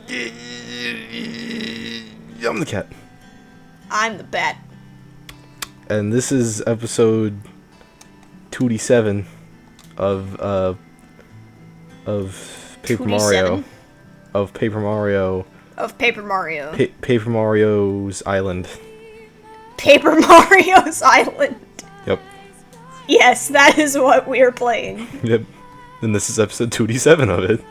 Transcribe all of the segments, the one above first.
I'm the cat. I'm the bat. And this is episode 2D7 of Paper 2D7? Mario. Of Paper Mario. Of Paper Mario. Paper Mario's Island. Paper Mario's Island. Yep. Yes, that is what we are playing. Yep. And this is episode 2D7 of it.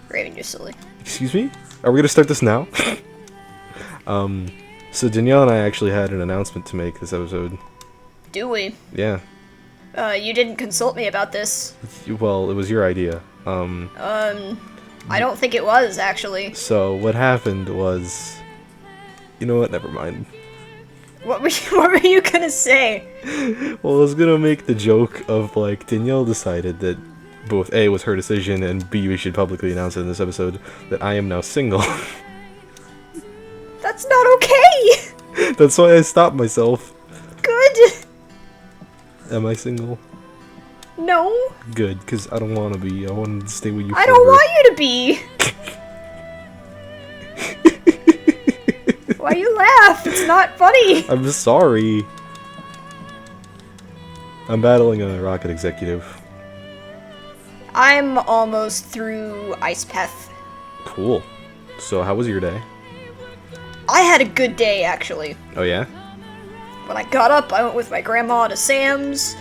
Raven, you're silly. Excuse me? Are we gonna start this now? So Danielle and I actually had an announcement to make this episode. Do we? Yeah. You didn't consult me about this. Well, it was your idea. I don't think it was, actually. So what happened was... You know what? Never mind. What were you gonna say? Well, I was gonna make the joke of, like, Danielle decided that both A, was her decision, and B, we should publicly announce it in this episode, that I am now single. That's not okay! That's why I stopped myself. Good! Am I single? No. Good, because I don't want to be. I want to stay with you I forever. don't want you to be! Why you laugh? It's not funny! I'm sorry. I'm battling a rocket executive. I'm almost through Ice Path. Cool. So how was your day? I had a good day, actually. Oh yeah? When I got up, I went with my grandma to Sam's,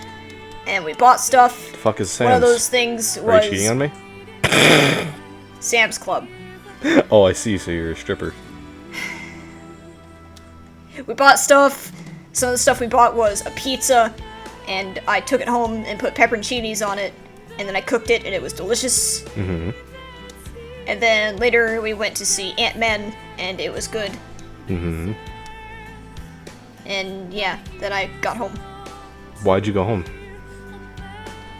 and we bought stuff. The fuck is Sam's? One of those things Are was you cheating on me? Sam's Club. Oh, I see. So you're a stripper. We bought stuff. Some of the stuff we bought was a pizza, and I took it home and put pepperoncinis on it, and then I cooked it, and it was delicious. Mm-hmm. And then later we went to see Ant-Man, and it was good. Mm-hmm. And yeah, then I got home. Why'd you go home?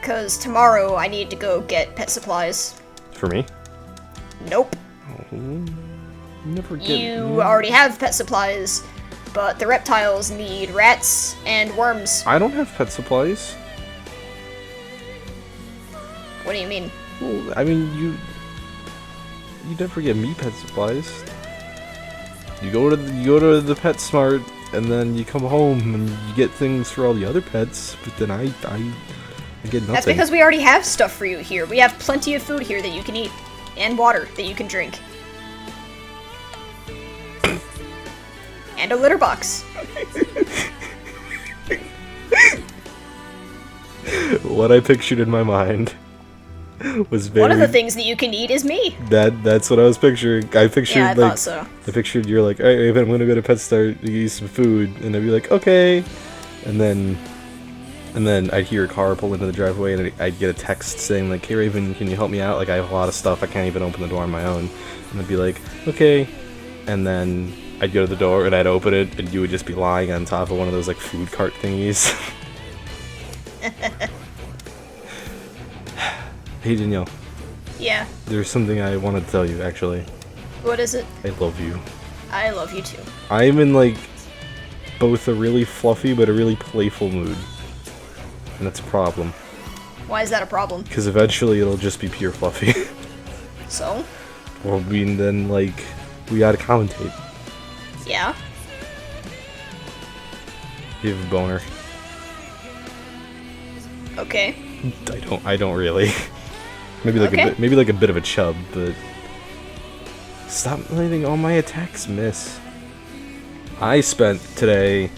Cause tomorrow I need to go get pet supplies. For me? Nope. Oh, you never get... You already have pet supplies, but the reptiles need rats and worms. I don't have pet supplies. What do you mean? Well, I mean, you never get me pet supplies. You go to the PetSmart, and then you come home and you get things for all the other pets. But then I get nothing. That's because we already have stuff for you here. We have plenty of food here that you can eat, and water that you can drink. And a litter box. What I pictured in my mind was very... One of the things that you can eat is me. That's what I was picturing. I pictured, Yeah, I like... thought so. I pictured you're like, alright, Raven, I'm gonna go to PetSmart to get you some food. And I'd be like, okay. And then I'd hear a car pull into the driveway, and I'd get a text saying, like, hey, Raven, can you help me out? Like, I have a lot of stuff. I can't even open the door on my own. And I'd be like, okay. And then I'd go to the door, and I'd open it, and you would just be lying on top of one of those, like, food cart thingies. Hey, Danielle. Yeah. There's something I wanted to tell you, actually. What is it? I love you. I love you too. I'm in, like, both a really fluffy but a really playful mood. And that's a problem. Why is that a problem? Because eventually it'll just be pure fluffy. So? Well, I mean, then, like, we gotta commentate. Yeah? You have a boner. Okay. I don't really. Maybe like Okay. maybe like a bit of a chub, but stop letting all my attacks miss. I spent today,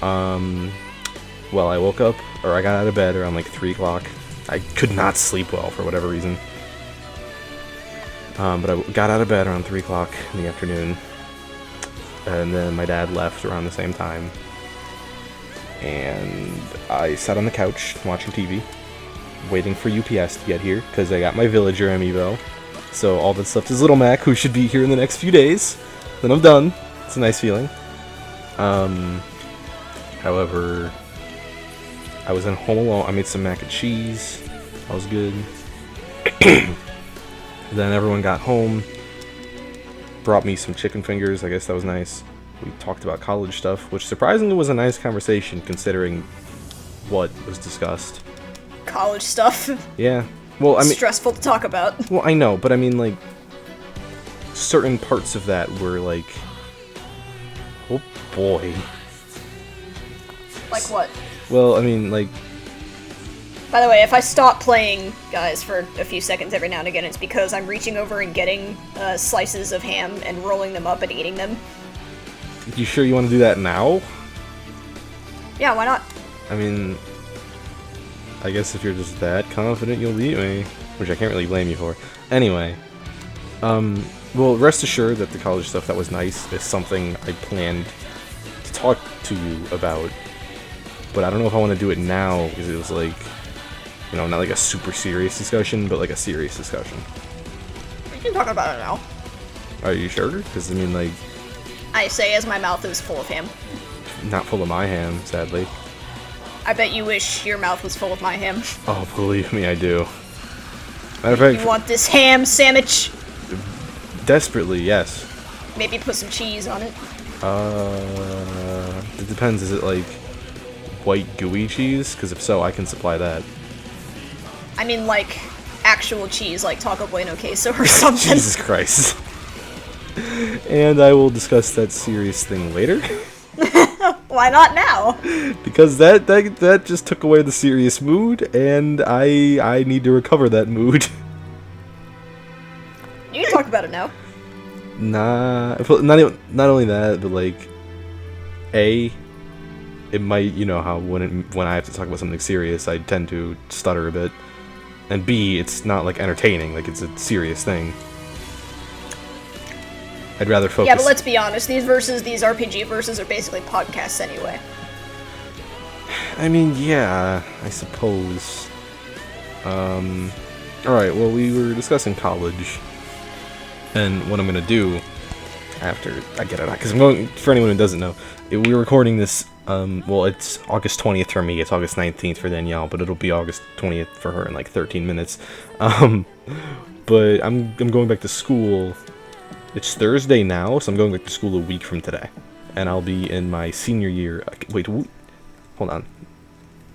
well, I woke up, or I got out of bed around like 3 o'clock. I could not sleep well for whatever reason. But I got out of bed around 3 o'clock in the afternoon, and then my dad left around the same time. And I sat on the couch watching TV, waiting for UPS to get here, because I got my villager amiibo. So all that's left is Little Mac, who should be here in the next few days. Then I'm done. It's a nice feeling. However, I was in home alone. I made some mac and cheese. That was good. Then everyone got home, brought me some chicken fingers. I guess that was nice. We talked about college stuff, which surprisingly was a nice conversation considering what was discussed. College stuff. Yeah, Well, I mean, stressful to talk about. well, I know, but I mean, like, certain parts of that were like, oh boy. Like what? Well, I mean, like, By the way, if I stop playing, guys, for a few seconds every now and again, it's because I'm reaching over and getting slices of ham and rolling them up and eating them. you sure you want to do that now? Yeah, why not? I mean, I guess if you're just that confident you'll beat me, which I can't really blame you for. Anyway, well, rest assured that the college stuff that was nice is something I planned to talk to you about, but I don't know if I want to do it now, because it was like, you know, not like a super serious discussion, but like a serious discussion. We can talk about it now. Are you sure? Because, I mean, like, I say as my mouth is full of ham. not full of my ham, sadly. I bet you wish your mouth was full of my ham. Oh, believe me, I do. Matter of fact, You want this ham sandwich? desperately, yes. Maybe put some cheese on it. It depends. Is it like white gooey cheese? Because if so, I can supply that. I mean, like, actual cheese, like Taco Bueno queso or something. Jesus Christ. And I will discuss that serious thing later. Why not now? Because that just took away the serious mood, and I need to recover that mood. You can talk about it now. Nah, not only that, but like, it might, you know how when I have to talk about something serious, I tend to stutter a bit, and B, it's not like entertaining, like it's a serious thing. I'd rather focus. Yeah, but let's be honest, these RPG verses are basically podcasts anyway. I mean, yeah, I suppose. Alright, well, we were discussing college, and what I'm gonna do after I get it out, because I'm going, for anyone who doesn't know, we're recording this, well, it's August 20th for me, it's August 19th for Danielle, but it'll be August 20th for her in like 13 minutes. But I'm going back to school. It's Thursday now, so I'm going back to school a week from today. And I'll be in my senior year. Wait, hold on.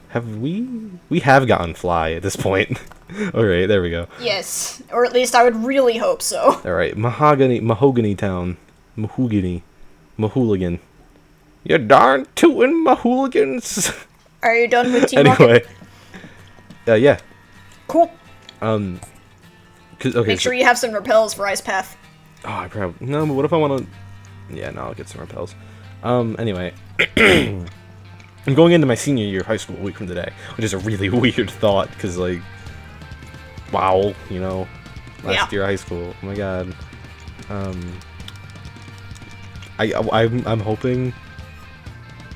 Have we? We have gotten fly at this point. Alright, there we go. Yes, or at least I would really hope so. Alright, Mahogany Town. Mahooligan. You darn tootin' Mahooligans! Are you done with Team Rocket? Anyway. Yeah. Cool. Okay, Make sure you have some repels for Ice Path. Oh, I probably... No, but what if I want to... Yeah, no, I'll get some repels. Anyway. I'm going into my senior year of high school a week from today, which is a really weird thought, because, like... Wow, you know? Last year of high school. Oh my god. I'm hoping...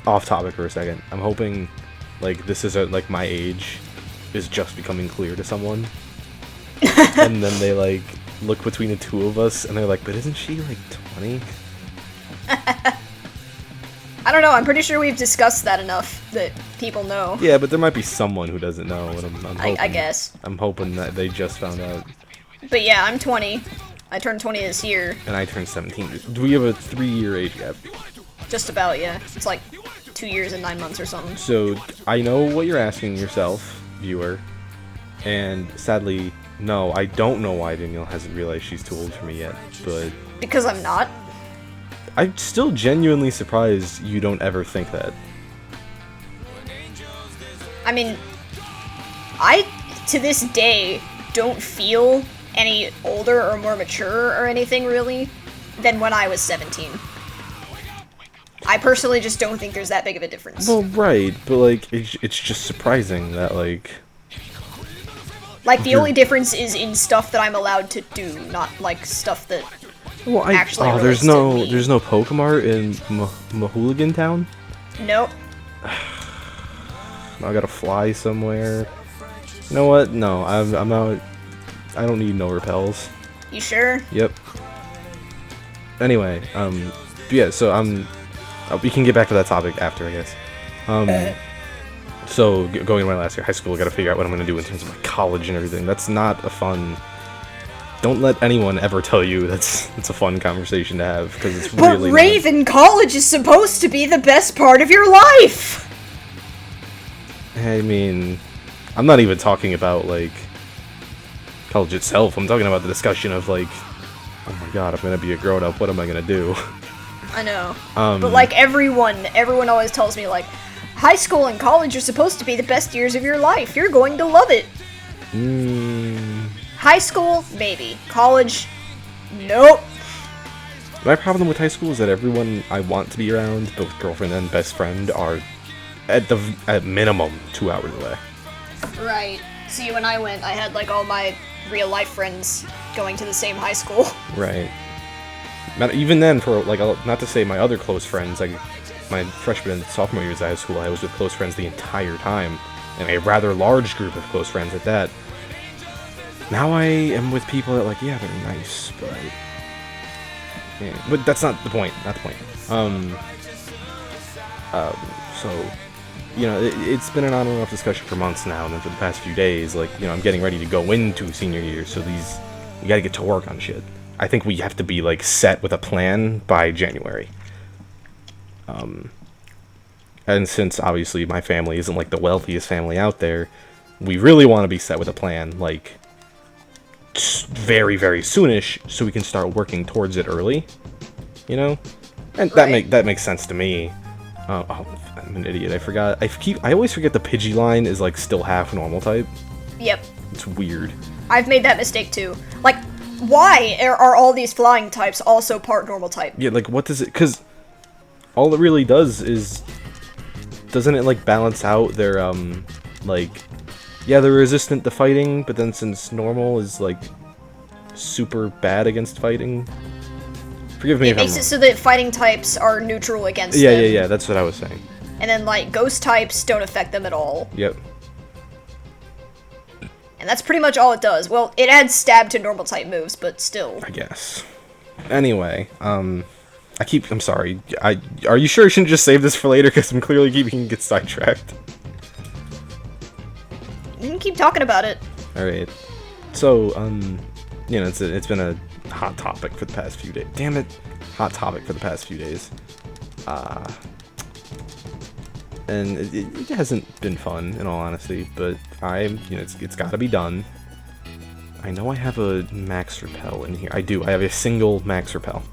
Off topic for a second. I'm hoping, like, this is, like, my age is just becoming clear to someone. And then they, like... look between the two of us, and they're like, but isn't she, like, 20? I don't know, I'm pretty sure we've discussed that enough that people know. Yeah, but there might be someone who doesn't know, and I'm hoping, I guess. I'm hoping that they just found out. But yeah, I'm 20. I turned 20 this year. And I turned 17. Do we have a 3-year age gap? Just about, yeah. It's like 2 years and 9 months or something. So, I know what you're asking yourself, viewer, and sadly... No, I don't know why Danielle hasn't realized she's too old for me yet, but... Because I'm not? I'm still genuinely surprised you don't ever think that. I mean, I, to this day, don't feel any older or more mature or anything, really, than when I was 17. I personally just don't think there's that big of a difference. Well, right, but, like, it's just surprising that, like... Like, the only difference is in stuff that I'm allowed to do, not, like, stuff that actually relates to me. There's no Pokemart in Mahooligan Town? Nope. I gotta fly somewhere. You know what? No, I'm out. I don't need no repels. You sure? Yep. Anyway, yeah, so we can get back to that topic after, I guess. So, going to my last year of high school, I gotta figure out what I'm gonna do in terms of my college and everything. That's not a fun... Don't let anyone ever tell you it's a fun conversation to have, because it's really But Raven, college is supposed to be the best part of your life! I mean, I'm not even talking about, like... college itself. I'm talking about the discussion of, like, oh my god, I'm gonna be a grown-up, what am I gonna do? I know. But, like, everyone always tells me, like, high school and college are supposed to be the best years of your life. You're going to love it. High school, maybe. College, nope. My problem with high school is that everyone I want to be around, both girlfriend and best friend, are at minimum 2 hours away. Right. See, when I went, I had, like, all my real-life friends going to the same high school. Right. Even then, for, like, not to say my other close friends, like, my freshman and sophomore years of high school, I was with close friends the entire time, and a rather large group of close friends at that. Now I am with people that, like, yeah, they're nice, but... yeah, but that's not the point, so, you know, it's been an on and off discussion for months now, and then for the past few days, like, you know, I'm getting ready to go into senior year, so we gotta get to work on shit. I think we have to be, like, set with a plan by January. And since, obviously, my family isn't, like, the wealthiest family out there, we really want to be set with a plan, like, very, very soonish, so we can start working towards it early, you know? And Right. that makes sense to me. Oh, I'm an idiot, I forgot. I always forget the Pidgeyline is, like, still half normal type. Yep. It's weird. I've made that mistake, too. Like, why are all these flying types also part normal type? Yeah, like, what does it... because all it really does is... doesn't it, like, balance out their, like... yeah, they're resistant to fighting, but then since normal is, like, super bad against fighting... forgive me It if I'm makes wrong. it so that fighting types are neutral against Yeah, them. yeah, that's what I was saying. And then, like, ghost types don't affect them at all. Yep. And that's pretty much all it does. Well, it adds stab to normal type moves, but still. I guess. Anyway, I'm sorry. Are you sure I shouldn't just save this for later? Because I'm clearly keeping get sidetracked. You can keep talking about it. Alright. So, you know, it's been a hot topic for the past few days. Damn it. Hot topic for the past few days. And it hasn't been fun, in all honesty, but you know, it's gotta be done. I know I have a max repel in here. I do. I have a single max repel.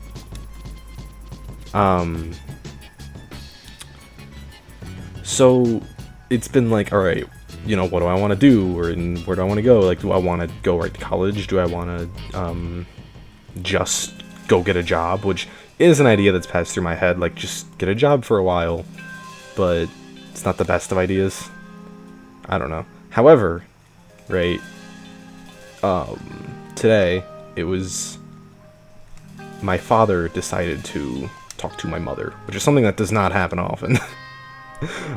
So it's been like, all right, you know, what do I want to do, or where do I want to go? Like, do I want to go right to college? Do I want to just go get a job? Which is an idea that's passed through my head. Like, just get a job for a while, but it's not the best of ideas. I don't know. However, right, today, it was my father decided to talk to my mother, which is something that does not happen often.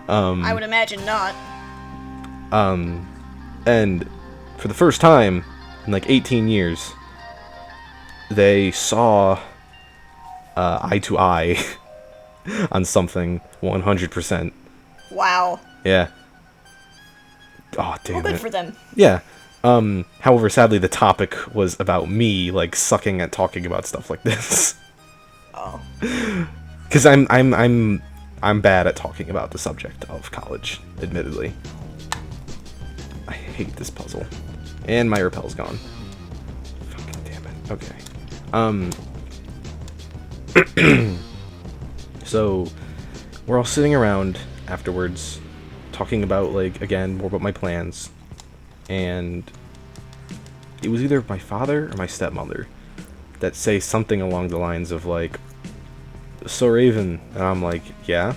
I would imagine not. And for the first time in like 18 years, they saw eye to eye on something 100%. Wow. Yeah. Oh, damn Well, good it. for them. Yeah. However, sadly, the topic was about me, like, sucking at talking about stuff like this. Oh. Because I'm bad at talking about the subject of college, admittedly. I hate this puzzle. And my repel's gone. Fucking damn it. Okay. So, we're all sitting around afterwards, talking about, like, again, more about my plans. And it was either my father or my stepmother that say something along the lines of, like, so Raven, and I'm like, yeah?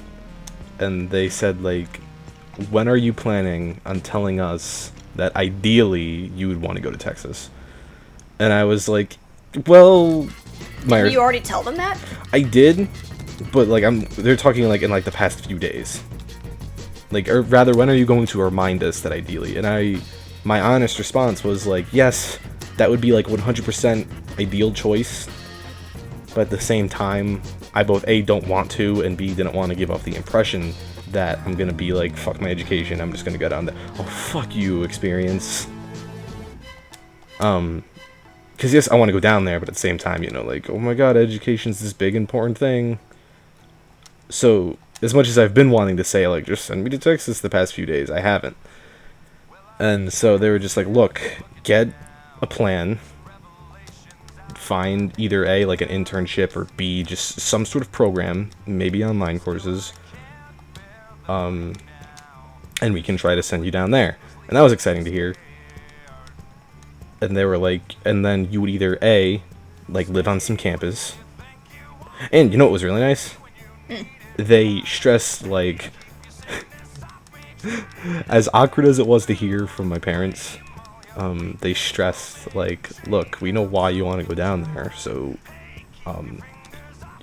And they said, like, when are you planning on telling us that ideally you would want to go to Texas? And I was like, well, Did you already tell them that? I did, but, like, they're talking, like, in, like, the past few days. Like, or rather, when are you going to remind us that ideally? And my honest response was, like, yes, that would be, like, 100% ideal choice. But at the same time, I both A, don't want to, and B, didn't want to give off the impression that I'm gonna be like, fuck my education, I'm just gonna go down the, oh, fuck you experience. Because yes, I want to go down there, but at the same time, you know, like, oh my god, education's this big, important thing. So, as much as I've been wanting to say, like, just send me to Texas the past few days, I haven't. And so they were just like, look, get a plan, find either A, like an internship, or B, just some sort of program, maybe online courses, and we can try to send you down there. And that was exciting to hear. And they were like, and then you would either A, like live on some campus, and you know what was really nice? They stressed, like, as awkward as it was to hear from my parents, they stressed, like, look, we know why you want to go down there, so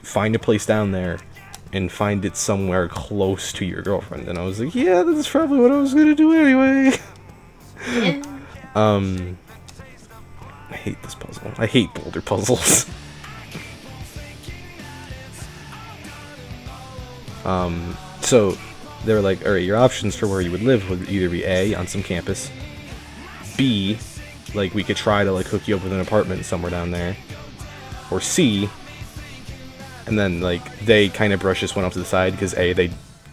find a place down there and find it somewhere close to your girlfriend. And I was like, yeah, that's probably what I was gonna do anyway. I hate this puzzle. I hate boulder puzzles. So they were like, alright, your options for where you would live would either be A, on some campus, B, like we could try to like hook you up with an apartment somewhere down there, or C, and then like they kind of brush this one off to the side because A, they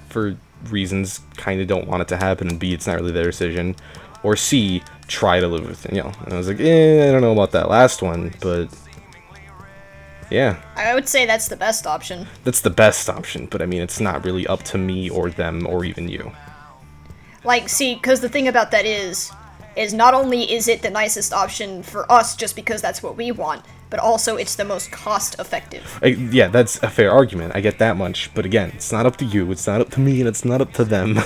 for reasons kind of don't want it to happen, and B, it's not really their decision, or C, try to live with it, you know. And I was like, I don't know about that last one, but yeah. I would say that's the best option. That's the best option, but I mean, it's not really up to me or them or even you. Like, see, because the thing about that is not only is it the nicest option for us just because that's what we want, but also it's the most cost-effective. Yeah, that's a fair argument. I get that much, but again, it's not up to you, it's not up to me, and it's not up to them.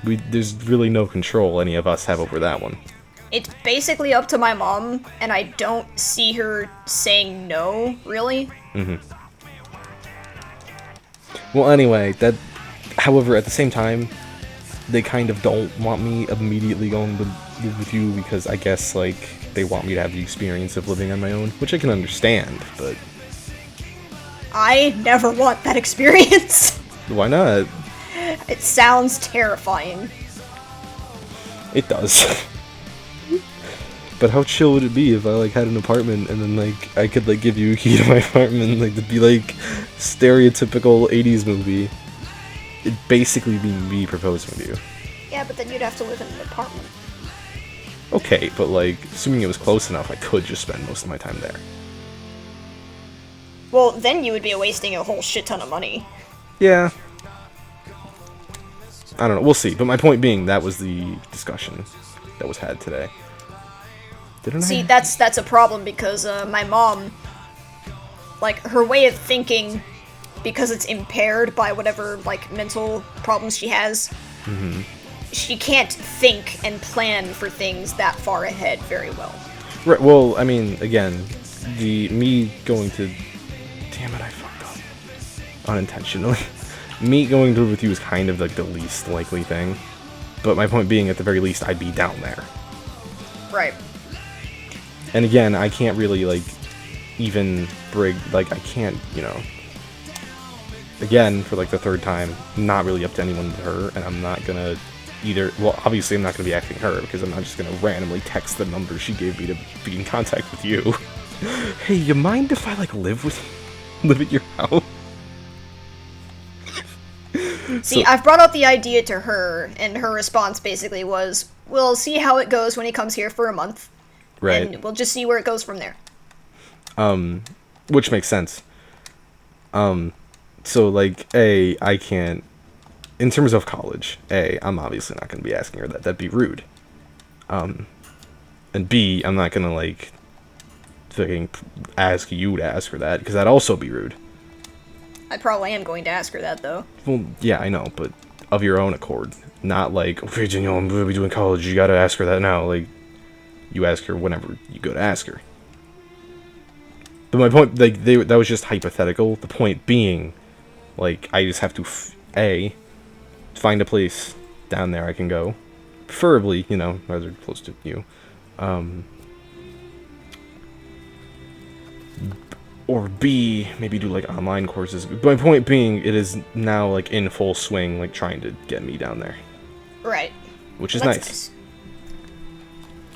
There's really no control any of us have over that one. It's basically up to my mom, and I don't see her saying no, really. Well, anyway, however, at the same time, they kind of don't want me immediately going to live with you because I guess, like, they want me to have the experience of living on my own, which I can understand, but... I never want that experience. Why not? It sounds terrifying. It does. But how chill would it be if I, like, had an apartment and then, like, I could, like, give you a key to my apartment, like, it'd be, like, stereotypical 80s movie. It'd basically be me proposing to you. Yeah, but then you'd have to live in an apartment. Okay, but, like, assuming it was close enough, I could just spend most of my time there. Well, then you would be wasting a whole shit ton of money. Yeah. I don't know, we'll see. But my point being, that was the discussion that was had today. See, that's a problem because my mom, like, her way of thinking, because it's impaired by whatever, like, mental problems she has, she can't think and plan for things that far ahead very well. Right, well, I mean, again, me going to... Damn it, I fucked up. Unintentionally. Me going to live with you is kind of, like, the least likely thing. But my point being, at the very least, I'd be down there. Right. And again, I can't really, like, even like, I can't, you know, again, for, like, the third time, not really up to anyone but her, and I'm not gonna either, well, obviously I'm not gonna be acting her, because I'm not just gonna randomly text the number she gave me to be in contact with you. Hey, you mind if I, like, live at your house? See, I've brought up the idea to her, and her response basically was, we'll see how it goes when he comes here for a month. Right. And we'll just see where it goes from there. Which makes sense. So, like, A, I can't... In terms of college, A, I'm obviously not going to be asking her that. That'd be rude. And B, I'm not going to, like, fucking ask you to ask her that, because that'd also be rude. I probably am going to ask her that, though. Well, yeah, I know, but of your own accord. Not like, okay, Danielle, I'm going to be doing college, you gotta ask her that now. Like, you ask her whenever you go to ask her. But my point, like, that was just hypothetical. The point being, like, I just have to, A, find a place down there I can go. Preferably, you know, rather close to you. Or B, maybe do, like, online courses. But my point being, it is now, like, in full swing, like, trying to get me down there. Right. Which is nice.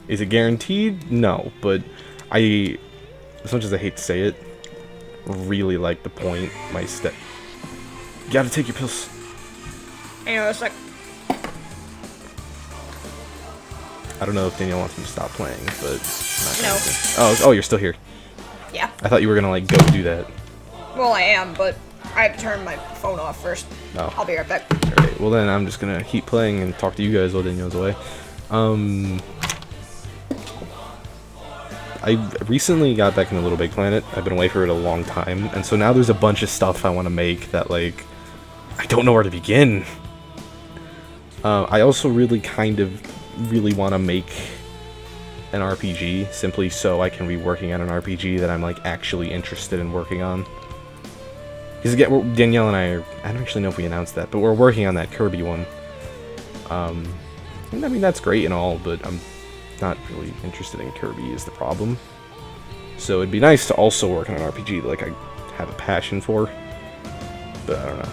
Is it guaranteed? No, but I, as much as I hate to say it, really like the point my step... You gotta take your pills. Hang on a sec. I don't know if Danielle wants me to stop playing, but I'm not No. going to. Oh, you're still here. Yeah. I thought you were gonna like go do that. Well, I am, but I have to turn my phone off first. Oh. I'll be right back. Alright, well then I'm just gonna keep playing and talk to you guys while Danielle's away. I recently got back into Little Big Planet. I've been away for it a long time, and so now there's a bunch of stuff I want to make that, like, I don't know where to begin. I also really want to make an RPG, simply so I can be working on an RPG that I'm, like, actually interested in working on. Because again, Danielle and I don't actually know if we announced that, but we're working on that Kirby one. And I mean, that's great and all, but I'm not really interested in Kirby is the problem. So it'd be nice to also work on an RPG that, like, I have a passion for. But I don't know.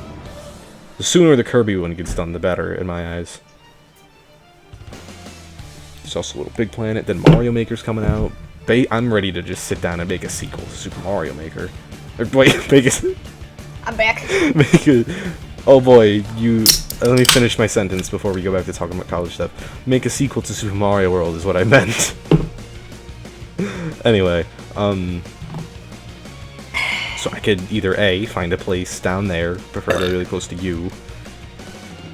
The sooner the Kirby one gets done, the better, in my eyes. There's also Little Big Planet, then Mario Maker's coming out. I'm ready to just sit down and make a sequel to Super Mario Maker. Or, wait, I'm back. Oh boy, let me finish my sentence before we go back to talking about college stuff. Make a sequel to Super Mario World is what I meant. Anyway, so I could either A, find a place down there, preferably really close to you,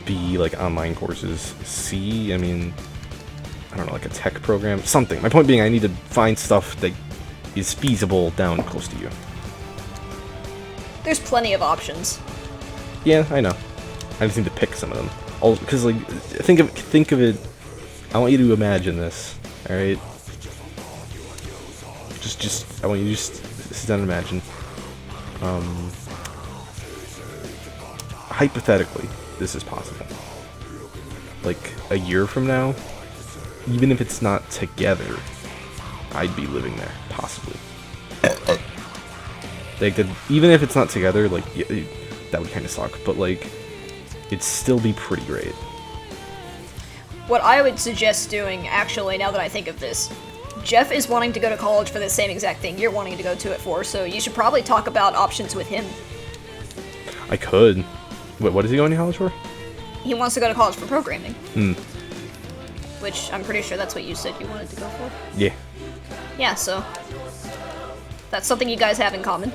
B, like online courses, C, I mean, I don't know, like a tech program, something. My point being, I need to find stuff that is feasible down close to you. There's plenty of options. Yeah, I know. I just need to pick some of them. Because, like, think of it. I want you to imagine this. All right. I want you to just sit down and imagine. Hypothetically, this is possible. Like a year from now, even if it's not together, I'd be living there, possibly. Like, even if it's not together, like, that would kind of suck, but, like, it'd still be pretty great. What I would suggest doing, actually, now that I think of this, Jeff is wanting to go to college for the same exact thing you're wanting to go to it for, so you should probably talk about options with him. I could. Wait, what is he going to college for? He wants to go to college for programming. Hmm. Which, I'm pretty sure that's what you said you wanted to go for. Yeah. Yeah, so that's something you guys have in common.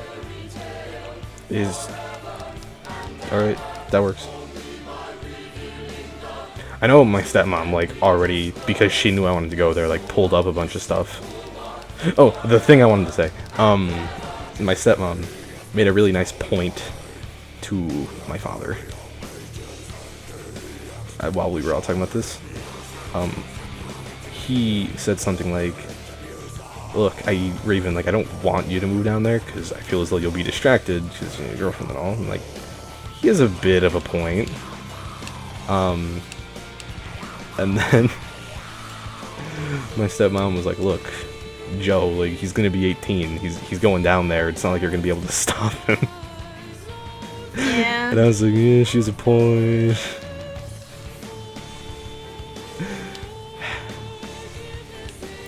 Alright, that works. I know my stepmom, like, already, because she knew I wanted to go there, like, pulled up a bunch of stuff. Oh, the thing I wanted to say. My stepmom made a really nice point to my father. While we were all talking about this. He said something like, look, Raven, like, I don't want you to move down there, because I feel as though you'll be distracted, because you're your girlfriend and all, and, like, he has a bit of a point. And then my stepmom was like, look, Joe, like, he's gonna be 18, he's going down there, it's not like you're gonna be able to stop him. Yeah. And I was like, yeah, she has a point.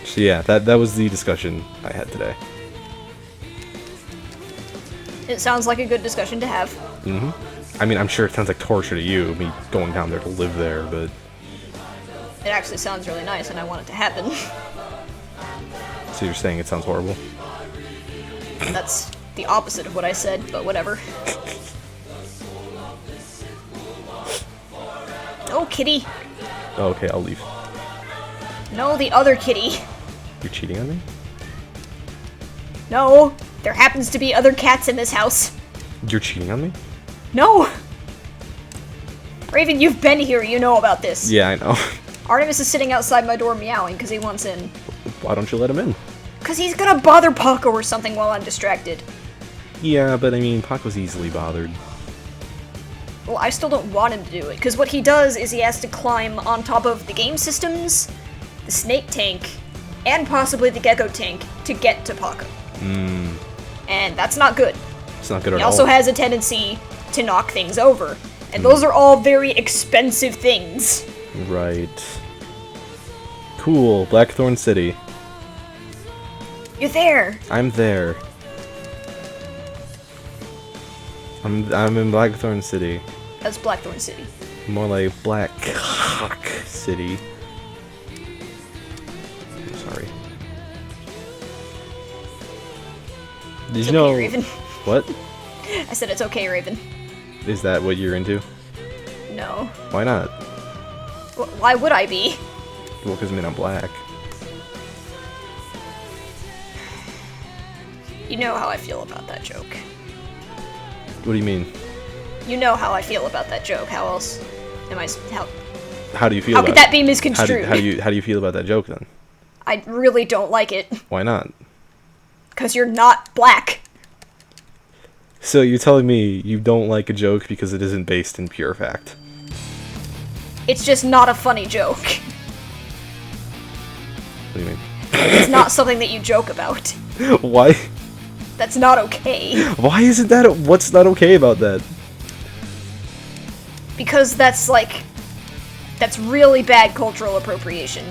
So yeah, that was the discussion I had today. It sounds like a good discussion to have. Mm-hmm. I mean, I'm sure it sounds like torture to you, me going down there to live there, but... It actually sounds really nice, and I want it to happen. So you're saying it sounds horrible? That's the opposite of what I said, but whatever. Oh, kitty. Oh, okay, I'll leave. No, the other kitty. You're cheating on me? No, there happens to be other cats in this house. You're cheating on me? No! Raven, you've been here, you know about this. Yeah, I know. Artemis is sitting outside my door meowing because he wants in. Why don't you let him in? Because he's gonna bother Paco or something while I'm distracted. Yeah, but I mean, Paco's easily bothered. Well, I still don't want him to do it, because what he does is he has to climb on top of the game systems, the snake tank, and possibly the gecko tank to get to Paco. And that's not good. It's not good at all. He also has a tendency to knock things over, and those are all very expensive things. Right. Cool, Blackthorn City. You're there. I'm there. I'm in Blackthorn City. That's Blackthorn City. More like Black Hawk City. Did It's you know... okay, Raven. What? I said it's okay, Raven. Is that what you're into? No. Why not? Why would I be? Well, because I'm black. You know how I feel about that joke. What do you mean? You know how I feel about that joke. How else am I... How do you feel How about could that be misconstrued? How do you feel about that joke, then? I really don't like it. Why not? Because you're not black. So you're telling me you don't like a joke because it isn't based in pure fact? It's just not a funny joke. What do you mean? It's not something that you joke about. Why? That's not okay. Why isn't that? What's not okay about that? Because that's really bad cultural appropriation.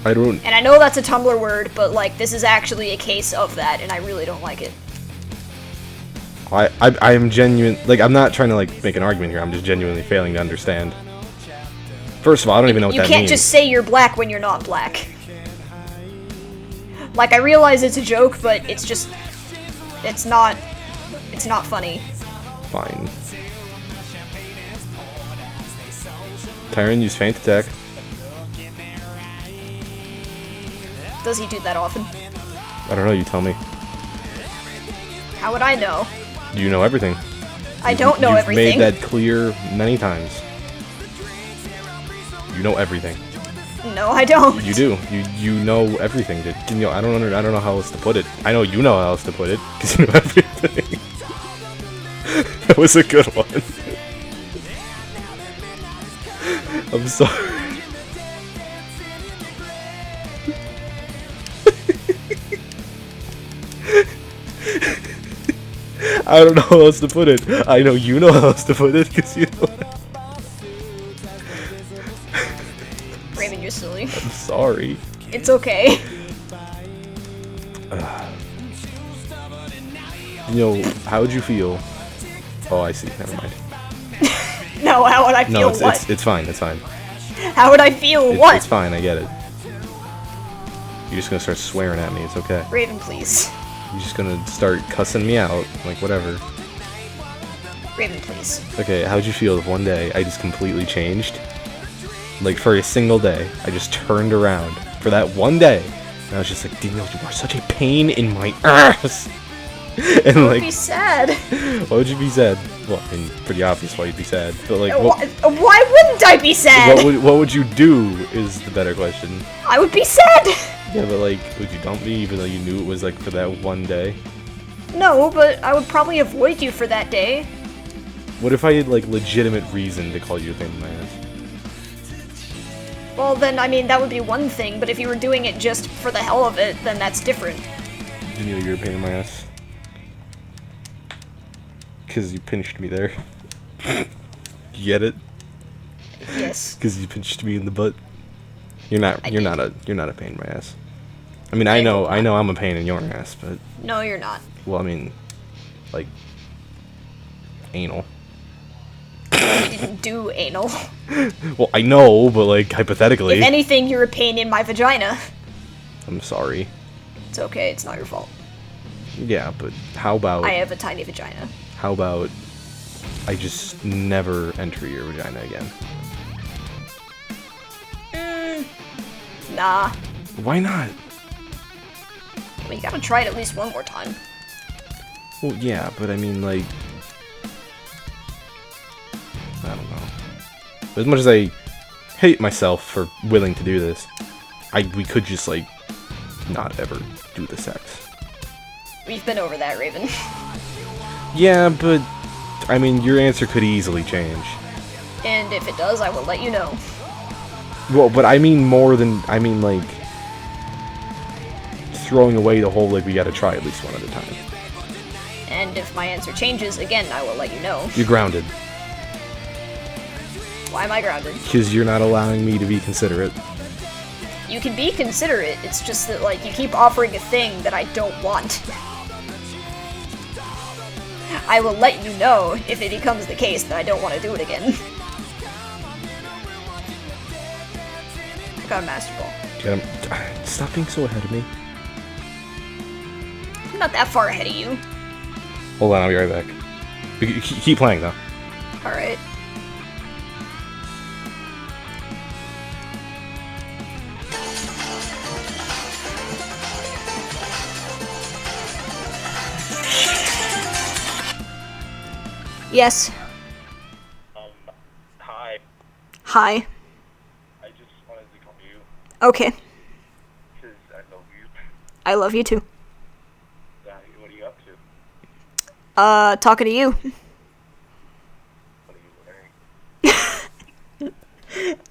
I don't... And I know that's a Tumblr word, but, like, this is actually a case of that, and I really don't like it. I am genuine... Like, I'm not trying to, like, make an argument here. I'm just genuinely failing to understand. First of all, I don't even know what that means. You can't just say you're black when you're not black. Like, I realize it's a joke, but it's just... It's not funny. Fine. Tyron, use feint attack. Does he do that often? I don't know, you tell me. How would I know? You know everything. I don't know everything. You've made that clear many times. You know everything. No, I don't. You do. You know everything. You know, I don't know how else to put it. I know you know how else to put it because you know everything. That was a good one. I'm sorry. I don't know how else to put it. I know you know how else to put it because you know. Raven, you're silly. I'm sorry. It's okay. You know, how would you feel? Oh, I see. Never mind. No, how would I feel? No, what? it's fine. It's fine. How would I feel? What? It's fine. I get it. You're just gonna start swearing at me. It's okay. Raven, please. You're just gonna start cussing me out, like whatever. Raven, please. Okay, how'd you feel if one day I just completely changed? Like, for a single day, I just turned around for that one day, and I was just like, Daniel, you are such a pain in my ass! And I would like, be sad. why would you be sad? Well, I mean, pretty obvious why you'd be sad, but like, Why wouldn't I be sad? what would you do is the better question. I would be sad! Yeah, but like, would you dump me even though you knew it was like for that one day? No, but I would probably avoid you for that day. What if I had like legitimate reason to call you a pain in my ass? Well, then, I mean, that would be one thing, but if you were doing it just for the hell of it, then that's different. You know you're a pain in my ass. Because you pinched me there. You get it? Yes. Because you pinched me in the butt. You're not a pain in my ass. I mean, I Okay, know well, I'm a pain in your ass, but No, you're not. well, I mean, like anal. You didn't do anal. Well, I know, but like hypothetically. If anything, you're a pain in my vagina. I'm sorry. It's okay, it's not your fault. Yeah, but how about I have a tiny vagina. how about I just never enter your vagina again? Nah. Why not? Well, you gotta try it at least one more time. Well, yeah, but I mean, like, I don't know. As much as I hate myself for willing to do this, we could just, like, not ever do the sex. We've been over that, Raven. Yeah, but, I mean, your answer could easily change. And if it does, I will let you know. Well, but I mean more than, I mean, like, throwing away the whole, like, we gotta try at least one at a time. And if my answer changes, again, I will let you know. You're grounded. Why am I grounded? Because you're not allowing me to be considerate. You can be considerate, it's just that, like, you keep offering a thing that I don't want. I will let you know if it becomes the case that I don't want to do it again. I got a Master Ball. Stop being so ahead of me. I'm not that far ahead of you. Hold on, I'll be right back. Keep playing, though. Alright. Yes. Hi. Hi. I just wanted to call you Okay. because I love you. I love you too. What are you up to? Talking to you. What are you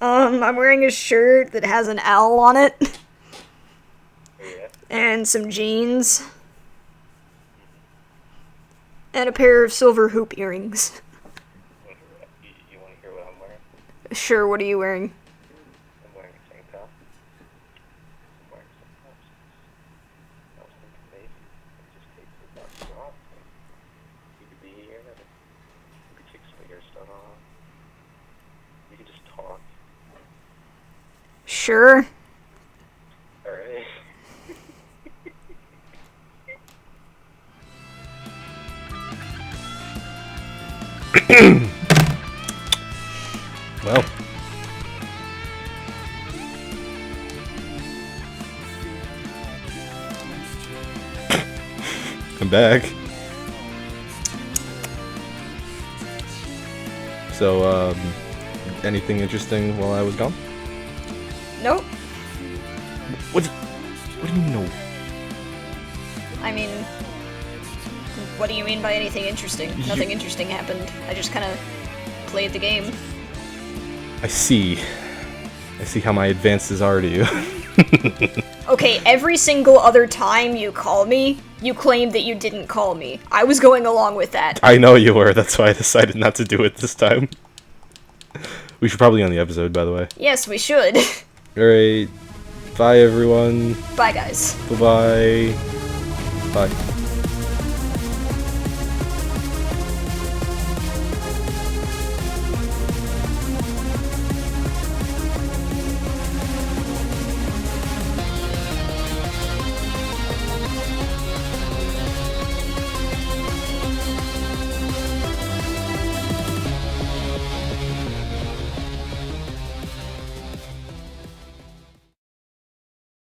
wearing? I'm wearing a shirt that has an owl on it. Yeah. And some jeans. And a pair of silver hoop earrings. You want to hear what I'm wearing? Sure, what are you wearing? I'm wearing a tank top. I'm wearing some pumps. I was thinking maybe I just take the boxes off and you could be here and you could take some of your stuff off. We could just talk. Sure. Alright. Well. I'm back. So, anything interesting while I was gone? Nope. What do you mean no? I mean, what do you mean by anything interesting? Nothing interesting happened. I just kind of played the game. I see how my advances are to you. Okay, every single other time you call me, you claim that you didn't call me. I was going along with that. I know you were, that's why I decided not to do it this time. We should probably end the episode, by the way. Yes, we should. Alright, bye everyone. Bye, guys. Bye-bye. Bye.